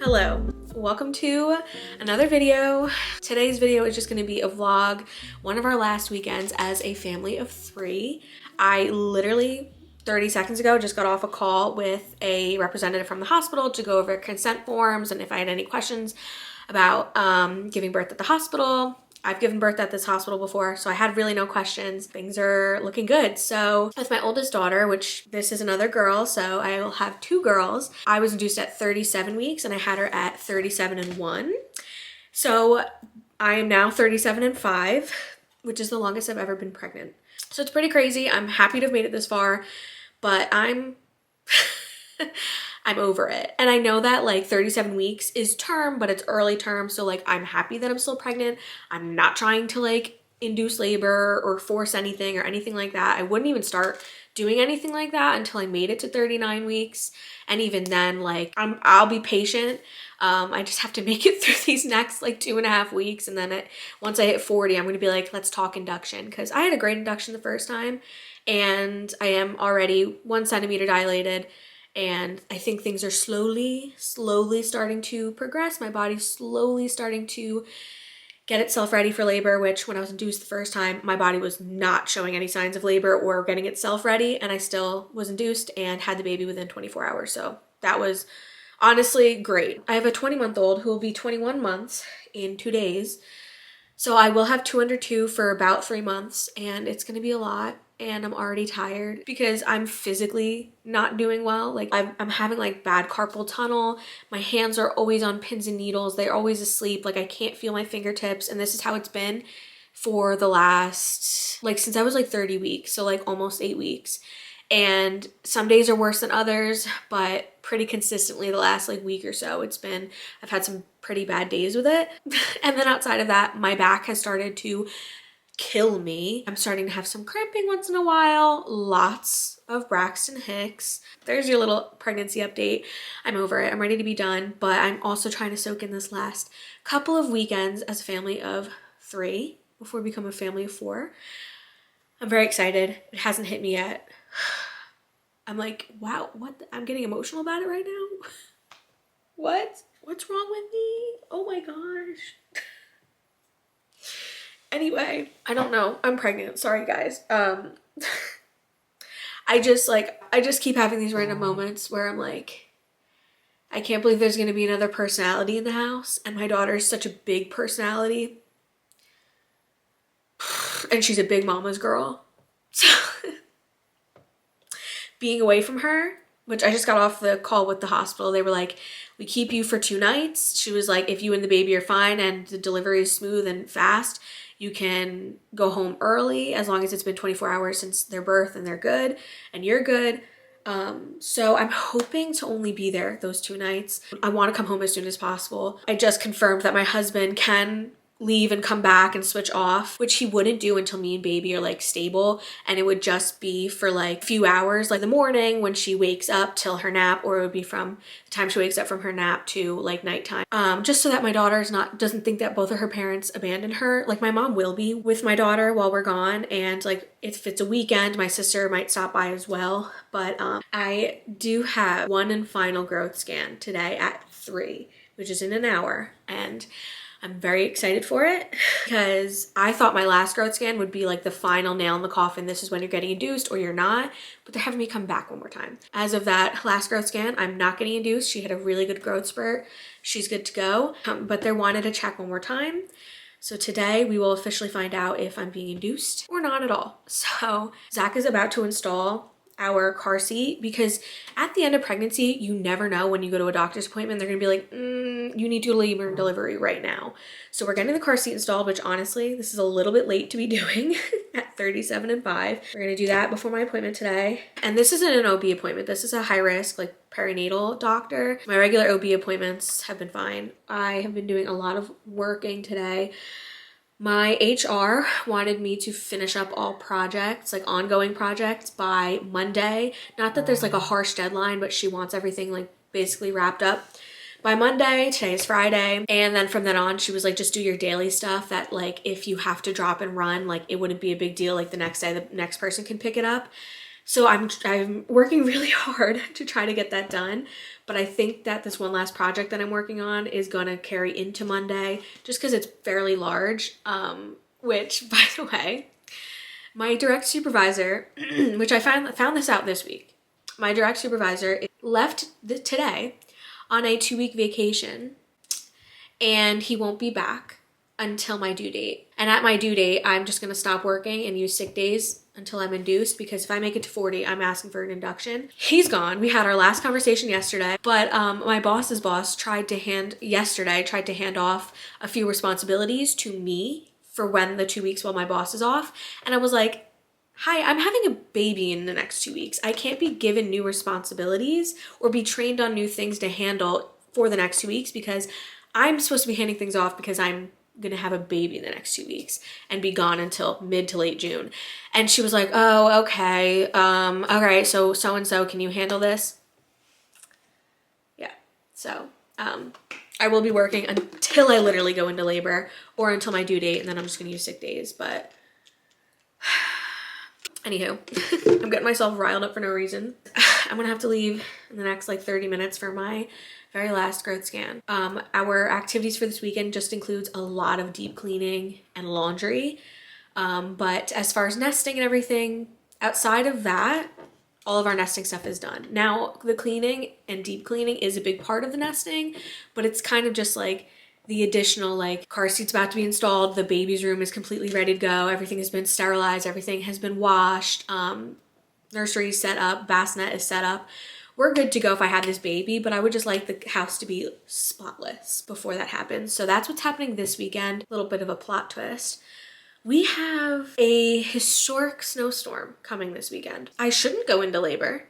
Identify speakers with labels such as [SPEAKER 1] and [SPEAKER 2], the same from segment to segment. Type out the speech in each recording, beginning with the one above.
[SPEAKER 1] Hello, welcome to another video. Today's video is just going to be a vlog, one of our last weekends as a family of 3. I literally 30 seconds ago just got off a call with a representative from the hospital to go over consent forms and if I had any questions about giving birth at the hospital. I've given birth at this hospital before, so I had really no questions. Things are looking good. So with my oldest daughter, which this is another girl, so I will have 2 girls. I was induced at 37 weeks and I had her at 37 and 1. So I am now 37 and 5, which is the longest I've ever been pregnant. So it's pretty crazy. I'm happy to have made it this far, but I'm over it. And I know that like 37 weeks is term, but it's early term. So like, I'm happy that I'm still pregnant. I'm not trying to like induce labor or force anything or anything like that. I wouldn't even start doing anything like that until I made it to 39 weeks. And even then, like I'll be patient. I just have to make it through these next like 2.5 weeks. And then once I hit 40, I'm going to be like, let's talk induction. Cause I had a great induction the first time and I am already 1 centimeter dilated. And I think things are slowly starting to progress. My body's slowly starting to get itself ready for labor, which when I was induced the first time, my body was not showing any signs of labor or getting itself ready. And I still was induced and had the baby within 24 hours. So that was honestly great. I have a 20-month-old who will be 21 months in 2 days. So I will have 2 under 2 for about 3 months and it's going to be a lot. And I'm already tired because I'm physically not doing well. Like I'm having like bad carpal tunnel. My hands are always on pins and needles. They're always asleep. Like I can't feel my fingertips. And this is how it's been for the last, like since I was like 30 weeks. So like almost 8 weeks. And some days are worse than others, but pretty consistently the last like week or so I've had some pretty bad days with it. And then outside of that, my back has started to kill me. I'm starting to have some cramping once in a while, lots of Braxton Hicks. There's your little pregnancy update. I'm over it. I'm ready to be done, but I'm also trying to soak in this last couple of weekends as a family of 3 before we become a family of 4. I'm very excited. It hasn't hit me yet. I'm like, wow, I'm getting emotional about it right now. What's wrong with me? Oh my gosh. Anyway, I don't know. I'm pregnant. Sorry, guys. I just keep having these random moments where I'm like, I can't believe there's going to be another personality in the house. And my daughter is such a big personality. And she's a big mama's girl. So being away from her, which I just got off the call with the hospital. They were like, we keep you for 2 nights. She was like, if you and the baby are fine and the delivery is smooth and fast, you can go home early as long as it's been 24 hours since their birth and they're good and you're good. So I'm hoping to only be there those 2 nights. I want to come home as soon as possible. I just confirmed that my husband can leave and come back and switch off, which he wouldn't do until me and baby are like stable, and it would just be for like a few hours, like the morning when she wakes up till her nap, or it would be from the time she wakes up from her nap to like nighttime, just so that my daughter doesn't think that both of her parents abandoned her. Like my mom will be with my daughter while we're gone, and like if it's a weekend my sister might stop by as well. But I do have one and final growth scan today at 3, which is in an hour, and I'm very excited for it because I thought my last growth scan would be like the final nail in the coffin. This is when you're getting induced or you're not, but they're having me come back one more time. As of that last growth scan, I'm not getting induced. She had a really good growth spurt. She's good to go, but they wanted to check one more time. So today we will officially find out if I'm being induced or not at all. So Zach is about to install our car seat because at the end of pregnancy, you never know when you go to a doctor's appointment, they're gonna be like, you need to labor and delivery right now. So we're getting the car seat installed, which honestly, this is a little bit late to be doing at 37 and 5. We're gonna do that before my appointment today. And this isn't an OB appointment. This is a high risk, like perinatal doctor. My regular OB appointments have been fine. I have been doing a lot of working today. My HR wanted me to finish up all projects, like ongoing projects, by Monday. Not that there's like a harsh deadline, but she wants everything like basically wrapped up by Monday. Today is Friday. And then from then on, she was like, just do your daily stuff that like if you have to drop and run, like it wouldn't be a big deal. Like the next day, the next person can pick it up. So I'm working really hard to try to get that done, but I think that this one last project that I'm working on is gonna carry into Monday just because it's fairly large, which, by the way, my direct supervisor, which I found this out this week, my direct supervisor left today on a 2-week vacation, and he won't be back until my due date. And at my due date, I'm just gonna stop working and use sick days until I'm induced, because if I make it to 40, I'm asking for an induction. He's gone. We had our last conversation yesterday, but my boss's boss tried to hand off a few responsibilities to me for when the 2 weeks while my boss is off. And I was like, hi, I'm having a baby in the next 2 weeks. I can't be given new responsibilities or be trained on new things to handle for the next 2 weeks, because I'm supposed to be handing things off because I'm gonna have a baby in the next 2 weeks and be gone until mid to late June. And she was like, oh, okay. All right, so and-so, can you handle this? Yeah, so I will be working until I literally go into labor or until my due date, and then I'm just gonna use sick days, but anywho, I'm getting myself riled up for no reason. I'm gonna have to leave in the next like 30 minutes for my very last growth scan. Our activities for this weekend just includes a lot of deep cleaning and laundry. But as far as nesting and everything, outside of that, all of our nesting stuff is done. Now, the cleaning and deep cleaning is a big part of the nesting, but it's kind of just like the additional, like, car seat's about to be installed, the baby's room is completely ready to go, everything has been sterilized, everything has been washed, nursery set up, bassinet is set up. We're good to go if I had this baby, but I would just like the house to be spotless before that happens. So that's what's happening this weekend. A little bit of a plot twist. We have a historic snowstorm coming this weekend. I shouldn't go into labor,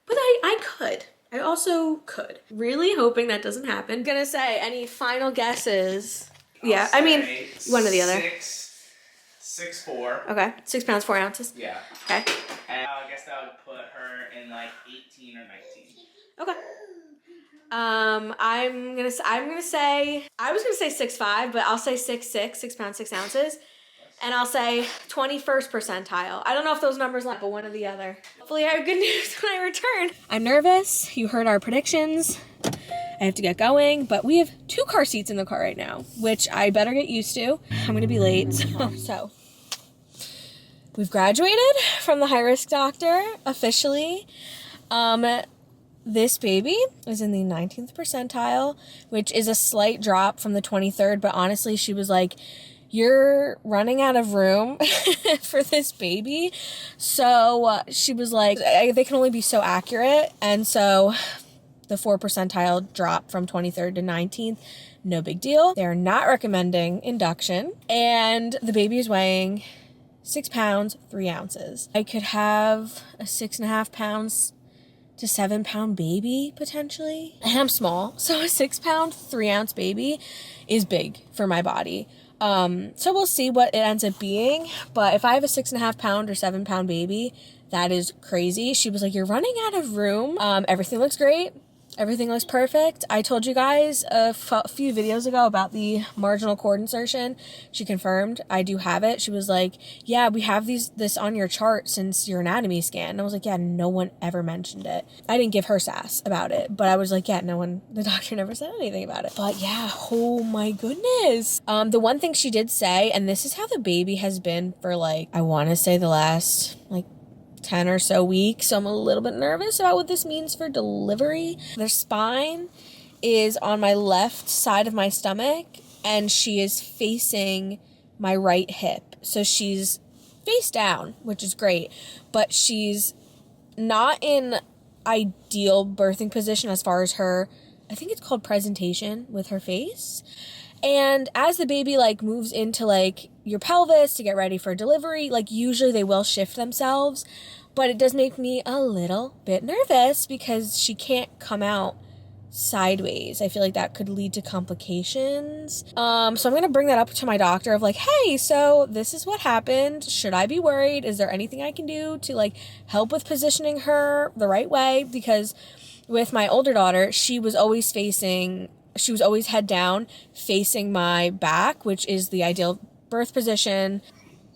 [SPEAKER 1] but I could. I also could. Really hoping that doesn't happen. Gonna say, any final guesses? Yeah, I mean, one or the other.
[SPEAKER 2] 6'4".
[SPEAKER 1] Okay, 6 pounds, 4 ounces.
[SPEAKER 2] Yeah.
[SPEAKER 1] Okay.
[SPEAKER 2] And I guess that would put her in like 18 or 19.
[SPEAKER 1] Okay. I'm gonna say, I was gonna say 6'5", but I'll say 6'6", 6 pounds, 6 ounces. And I'll say 21st percentile. I don't know if those numbers line, but one or the other. Hopefully I have good news when I return. I'm nervous. You heard our predictions. I have to get going, but we have 2 car seats in the car right now, which I better get used to. I'm gonna be late, so. We've graduated from the high-risk doctor officially. This baby is in the 19th percentile, which is a slight drop from the 23rd, but honestly, she was like, you're running out of room for this baby. So she was like, they can only be so accurate. And so the 4 percentile drop from 23rd to 19th, no big deal. They're not recommending induction. And the baby is weighing 6 pounds, 3 ounces. I could have a 6.5 pounds to 7 pound baby potentially. And I'm small. So a 6 pound, 3 ounce baby is big for my body. So we'll see what it ends up being. But if I have a 6.5 pound or 7 pound baby, that is crazy. She was like, you're running out of room. Everything looks great. Everything looks perfect. I told you guys a few videos ago about the marginal cord insertion. She confirmed I do have it. She was like, yeah, we have this on your chart since your anatomy scan. And I was like, yeah, no one ever mentioned it. I didn't give her sass about it, but I was like, yeah, the doctor never said anything about it. But yeah, oh my goodness. The one thing she did say, and this is how the baby has been for like, I want to say the last 10 or so weeks, so I'm a little bit nervous about what this means for delivery. Their spine is on my left side of my stomach, and she is facing my right hip. So she's face down, which is great, but she's not in ideal birthing position as far as her, I think it's called presentation with her face. And as the baby moves into your pelvis to get ready for delivery, usually they will shift themselves, but it does make me a little bit nervous because she can't come out sideways. I feel like that could lead to complications. So I'm going to bring that up to my doctor of hey, so this is what happened. Should I be worried? Is there anything I can do to help with positioning her the right way? Because with my older daughter, she was always head down, facing my back, which is the ideal birth position.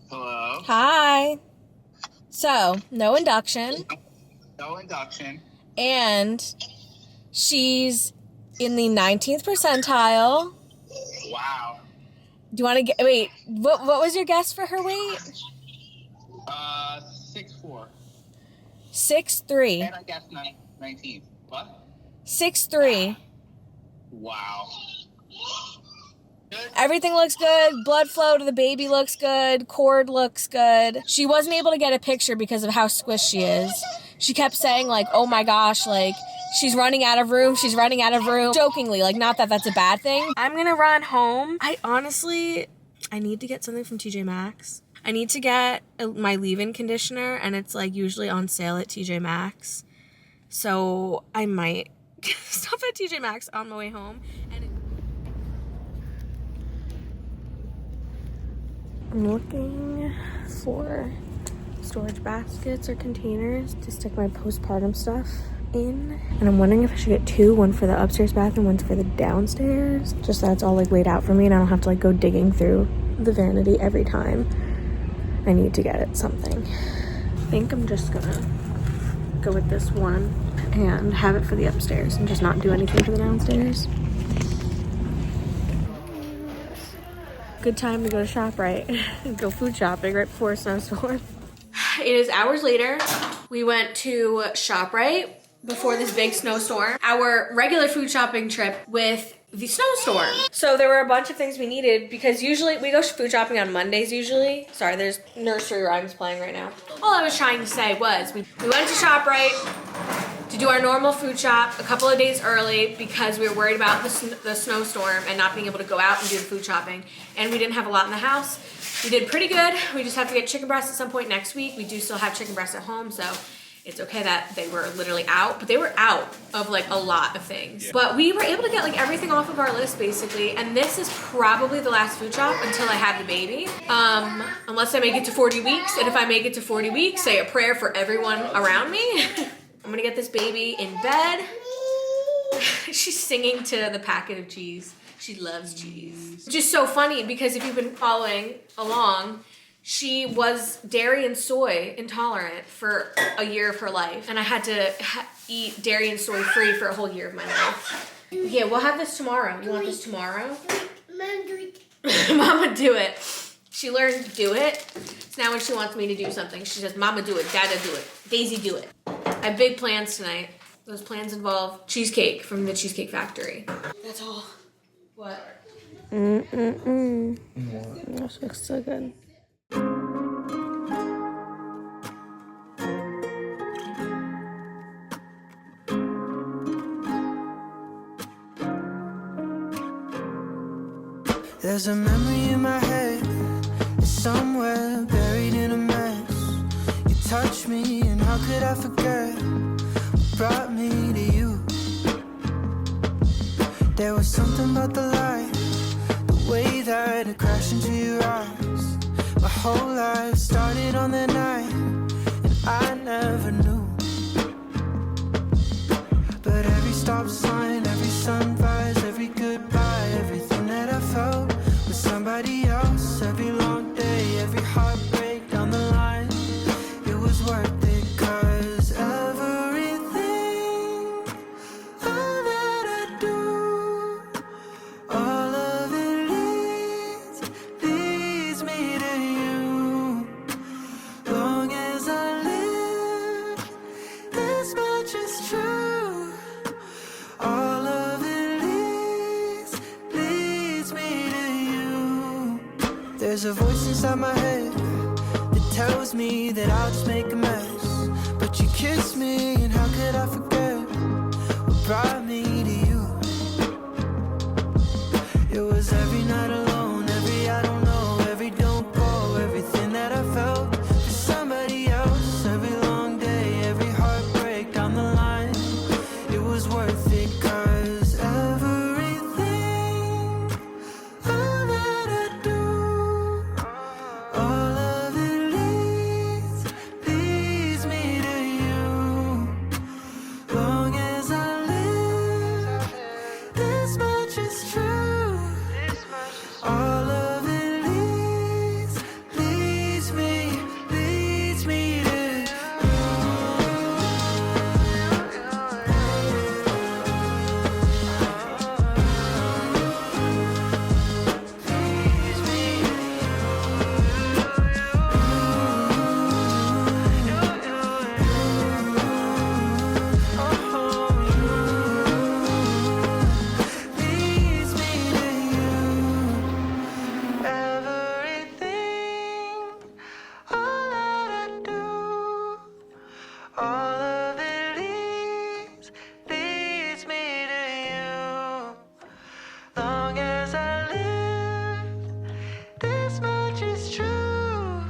[SPEAKER 2] Hello?
[SPEAKER 1] Hi. So, no induction.
[SPEAKER 2] No induction.
[SPEAKER 1] And she's in the 19th percentile.
[SPEAKER 2] Wow.
[SPEAKER 1] Do you want to get, wait, what was your guess for her weight?
[SPEAKER 2] 6'4".
[SPEAKER 1] 6'3".
[SPEAKER 2] And I guess 19th. What?
[SPEAKER 1] 6'3".
[SPEAKER 2] Wow. Good.
[SPEAKER 1] Everything looks good. Blood flow to the baby looks good. Cord looks good. She wasn't able to get a picture because of how squished she is. She kept saying, like, oh my gosh, like, she's running out of room. She's running out of room. Jokingly, like, not that that's a bad thing. I'm gonna run home. I need to get something from TJ Maxx. I need to get my leave-in conditioner, and it's, like, usually on sale at TJ Maxx. So I might stop at TJ Maxx on my way home. I'm looking for storage baskets or containers to stick my postpartum stuff in. And I'm wondering if I should get two, one for the upstairs bathroom, one for the downstairs. Just so that's all like laid out for me and I don't have to like go digging through the vanity every time I need to get it something. I think I'm just gonna go with this one and have it for the upstairs and just not do anything for the downstairs. Good time to go to ShopRite. Go food shopping right before a snowstorm. It is hours later. We went to ShopRite before this big snowstorm. Our regular food shopping trip with the snowstorm. So there were a bunch of things we needed because usually we go food shopping on Mondays usually. Sorry, there's nursery rhymes playing right now. All I was trying to say was we went to ShopRite to do our normal food shop a couple of days early because we were worried about the snowstorm and not being able to go out and do the food shopping. And we didn't have a lot in the house. We did pretty good. We just have to get chicken breasts at some point next week. We do still have chicken breasts at home, so it's okay that they were literally out, but they were out of like a lot of things. Yeah. But we were able to get like everything off of our list basically, and this is probably the last food shop until I have the baby. Unless I make it to 40 weeks, and if I make it to 40 weeks, say a prayer for everyone around me. I'm gonna get this baby in bed. She's singing to the packet of cheese. She loves cheese. Which is so funny because if you've been following along, she was dairy and soy intolerant for a year of her life. And I had to eat dairy and soy free for a whole year of my life. Yeah, we'll have this tomorrow. You want this tomorrow? Mama, do it. She learned to do it. So now when she wants me to do something, she says, Mama, do it. Dada, do it. Daisy, do it. I have big plans tonight. Those plans involve cheesecake from the Cheesecake Factory. That's all. What? This looks so good.
[SPEAKER 3] There's a memory in my head, it's somewhere buried in a mess. You touched me and how could I forget what brought me to you? There was something about the light, the way that it crashed into your eyes. My whole life started on that night, and I never knew. But every stop sign, every sunrise, every goodbye, everything that I felt with somebody else, every long day, every heartbreak down the line, it was worth it, 'cause everything, all that I do, all of it leads me to you. Long as I live, this much is true. All of it leads me to you. There's a voice inside my head that tells me that I'll just make a mess. But you kissed me, and how could I forget what brought me to you? It was every night alone, every I don't know, every don't go, everything that I felt for somebody else, every long day, every heartbreak down the line, it was worth it, 'cause everything, all that I do, all of it leads me to you. All of it leads me to you. Long as I live, this much is true.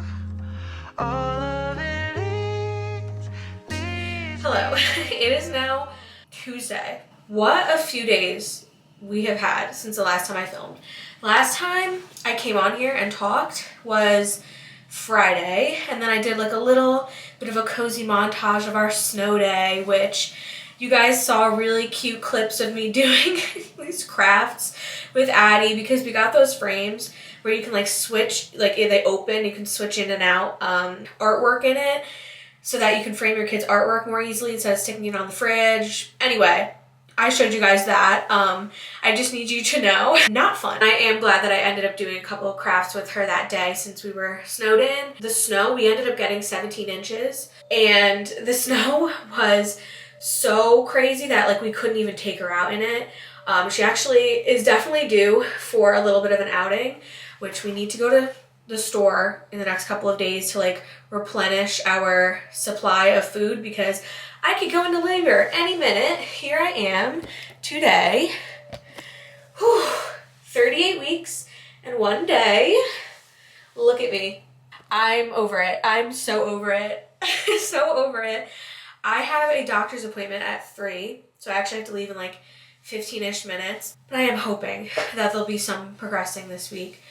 [SPEAKER 3] All of it leads
[SPEAKER 1] Hello, it is now Tuesday. What a few days we have had since the last time I filmed. Last time I came on here and talked was Friday, and then I did like a little bit of a cozy montage of our snow day, which you guys saw really cute clips of me doing these crafts with Addie, because we got those frames where you can like switch, like if they open, you can switch in and out artwork in it so that you can frame your kids' artwork more easily instead of sticking it on the fridge. Anyway, I showed you guys that. I just need you to know, not fun. I am glad that I ended up doing a couple of crafts with her that day since we were snowed in. The snow, we ended up getting 17 inches, and the snow was so crazy that like we couldn't even take her out in it. She actually is definitely due for a little bit of an outing, which we need to go to the store in the next couple of days to like replenish our supply of food, because I could go into labor any minute. Here I am today. Whew, 38 weeks and 1 day. Look at me. I'm over it. I'm so over it. So over it. I have a doctor's appointment at 3, so I actually have to leave in like 15-ish minutes. But I am hoping that there'll be some progressing this week.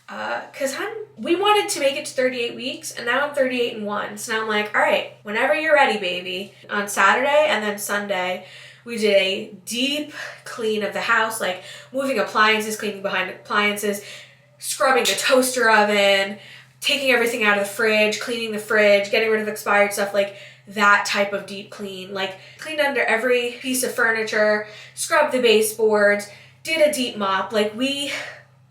[SPEAKER 1] Cause we wanted to make it to 38 weeks, and now I'm 38 and 1. So now I'm like, all right, whenever you're ready, baby. On Saturday and then Sunday, we did a deep clean of the house, like moving appliances, cleaning behind appliances, scrubbing the toaster oven, taking everything out of the fridge, cleaning the fridge, getting rid of expired stuff, like that type of deep clean. Like cleaned under every piece of furniture, scrubbed the baseboards, did a deep mop. Like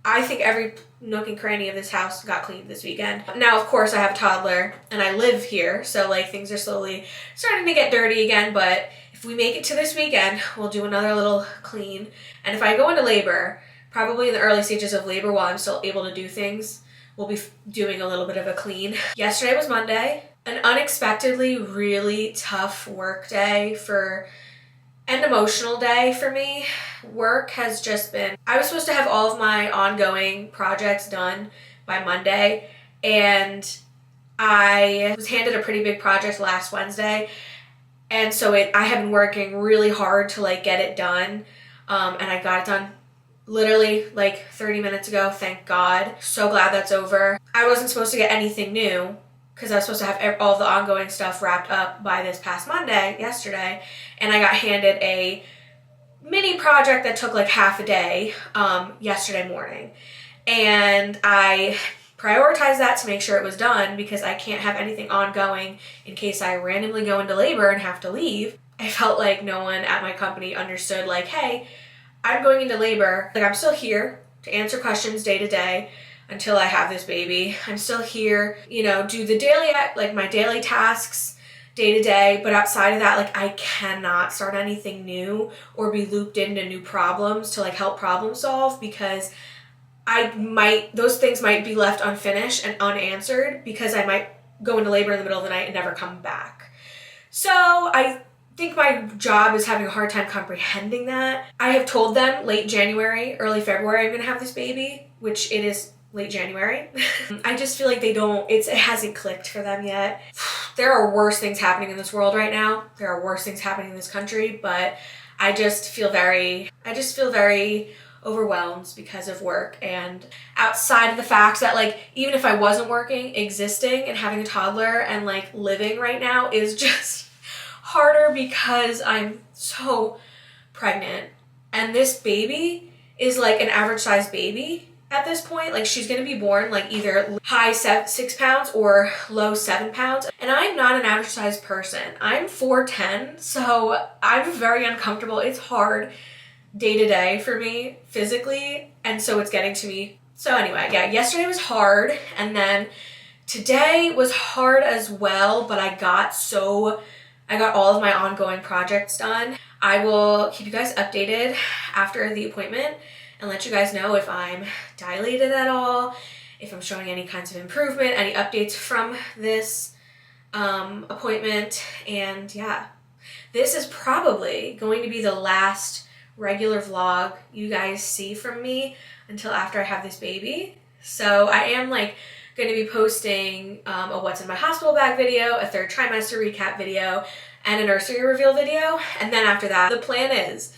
[SPEAKER 1] I think every nook and cranny of this house got cleaned this weekend. Now, of course, I have a toddler and I live here, so like things are slowly starting to get dirty again, but if we make it to this weekend, we'll do another little clean. And if I go into labor, probably in the early stages of labor while I'm still able to do things, we'll be doing a little bit of a clean. Yesterday was Monday, an unexpectedly really tough work day and emotional day for me. Work has just been, I was supposed to have all of my ongoing projects done by Monday, and I was handed a pretty big project last Wednesday, and so I have been working really hard to like get it done, and I got it done literally like 30 minutes ago, thank God. So glad that's over. I wasn't supposed to get anything new because I was supposed to have all the ongoing stuff wrapped up by this past Monday, yesterday, and I got handed a mini project that took like half a day yesterday morning. And I prioritized that to make sure it was done because I can't have anything ongoing in case I randomly go into labor and have to leave. I felt like no one at my company understood like, hey, I'm going into labor. Like I'm still here to answer questions day to day until I have this baby. I'm still here, do the daily, like my daily tasks day to day, but outside of that, like I cannot start anything new or be looped into new problems to like help problem solve, because those things might be left unfinished and unanswered because I might go into labor in the middle of the night and never come back. So I think my job is having a hard time comprehending that. I have told them late January, early February, I'm gonna have this baby, which it is late January. I just feel like it hasn't clicked for them yet. There are worse things happening in this world right now. There are worse things happening in this country, but I just feel very overwhelmed because of work. And outside of the fact that like, even if I wasn't working, existing and having a toddler and like living right now is just harder because I'm so pregnant. And this baby is like an average sized baby at this point. Like she's gonna be born like either high 6 pounds or low 7 pounds. And I'm not an average sized person. I'm 4'10", so I'm very uncomfortable. It's hard day to day for me physically, and so it's getting to me. So anyway, yeah, yesterday was hard, and then today was hard as well, but I got all of my ongoing projects done. I will keep you guys updated after the appointment and let you guys know if I'm dilated at all, if I'm showing any kinds of improvement, any updates from this appointment, and yeah, this is probably going to be the last regular vlog you guys see from me until after I have this baby. So I am like going to be posting a what's in my hospital bag video, a 3rd trimester recap video, and a nursery reveal video. And then after that, the plan is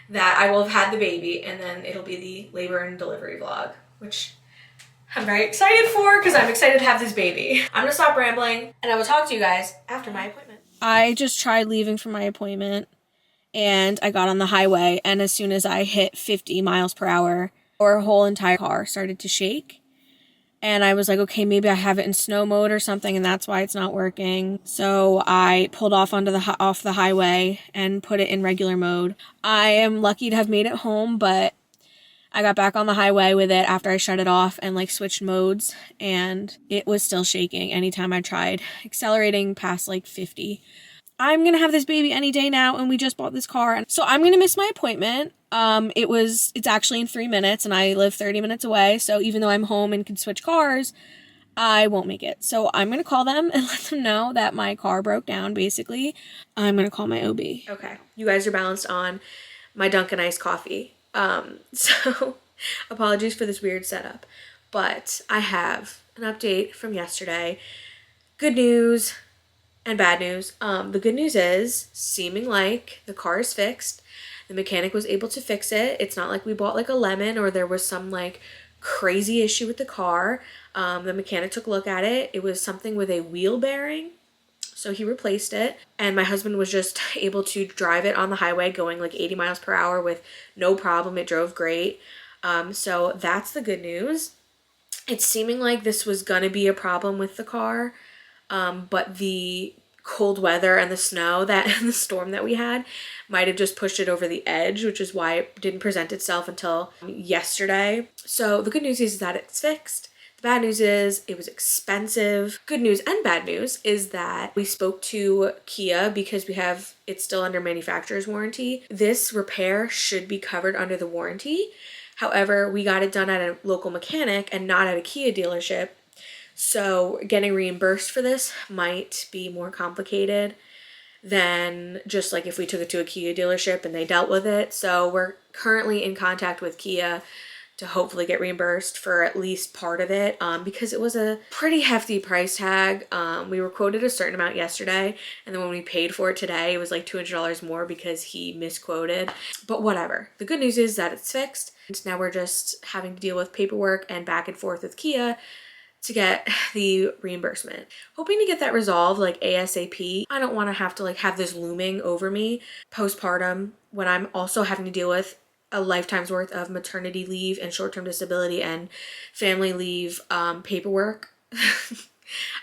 [SPEAKER 1] that I will have had the baby, and then it'll be the labor and delivery vlog, which I'm very excited for because I'm excited to have this baby. I'm gonna stop rambling and I will talk to you guys after my appointment. I just tried leaving for my appointment and I got on the highway, and as soon as I hit 50 miles per hour, our whole entire car started to shake. And I was like, okay, maybe I have it in snow mode or something, and that's why it's not working. So I pulled off off the highway and put it in regular mode. I am lucky to have made it home, but I got back on the highway with it after I shut it off and like switched modes, and it was still shaking anytime I tried accelerating past like 50. I'm gonna have this baby any day now, and we just bought this car, so I'm gonna miss my appointment. It's actually in 3 minutes, and I live 30 minutes away, so even though I'm home and can switch cars, I won't make it. So I'm gonna call them and let them know that my car broke down, basically. I'm gonna call my OB. Okay, you guys are balanced on my Dunkin' iced coffee. So apologies for this weird setup, but I have an update from yesterday. Good news and bad news. The good news is, seeming like the car is fixed. The mechanic was able to fix it. It's not like we bought like a lemon or there was some like crazy issue with the car. The mechanic took a look at it. It was something with a wheel bearing. So he replaced it, and my husband was just able to drive it on the highway going like 80 miles per hour with no problem. It drove great. So that's the good news. It's seeming like this was gonna be a problem with the car, but the cold weather and the snow and the storm that we had might have just pushed it over the edge, which is why it didn't present itself until yesterday. So the good news is that it's fixed. The bad news is it was expensive. Good news and bad news is that we spoke to Kia because it's still under manufacturer's warranty. This repair should be covered under the warranty. However, we got it done at a local mechanic and not at a Kia dealership. So getting reimbursed for this might be more complicated than just like if we took it to a Kia dealership and they dealt with it. So we're currently in contact with Kia to hopefully get reimbursed for at least part of it, because it was a pretty hefty price tag. We were quoted a certain amount yesterday, and then when we paid for it today, it was like $200 more because he misquoted. But whatever. The good news is that it's fixed. And now we're just having to deal with paperwork and back and forth with Kia to get the reimbursement. Hoping to get that resolved like ASAP. I don't want to have to like have this looming over me postpartum when I'm also having to deal with a lifetime's worth of maternity leave and short-term disability and family leave paperwork.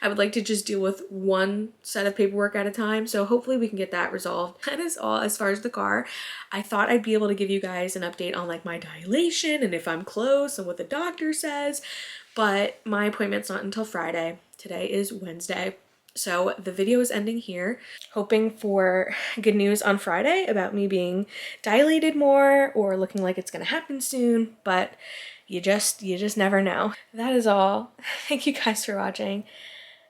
[SPEAKER 1] I would like to just deal with one set of paperwork at a time. So hopefully we can get that resolved. That is all as far as the car. I thought I'd be able to give you guys an update on like my dilation and if I'm close and what the doctor says, but my appointment's not until Friday. Today is Wednesday. So the video is ending here, hoping for good news on Friday about me being dilated more or looking like it's gonna happen soon, but you just never know. That is all. Thank you guys for watching,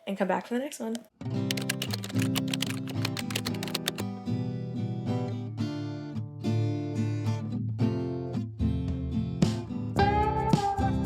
[SPEAKER 1] and come back for the next one.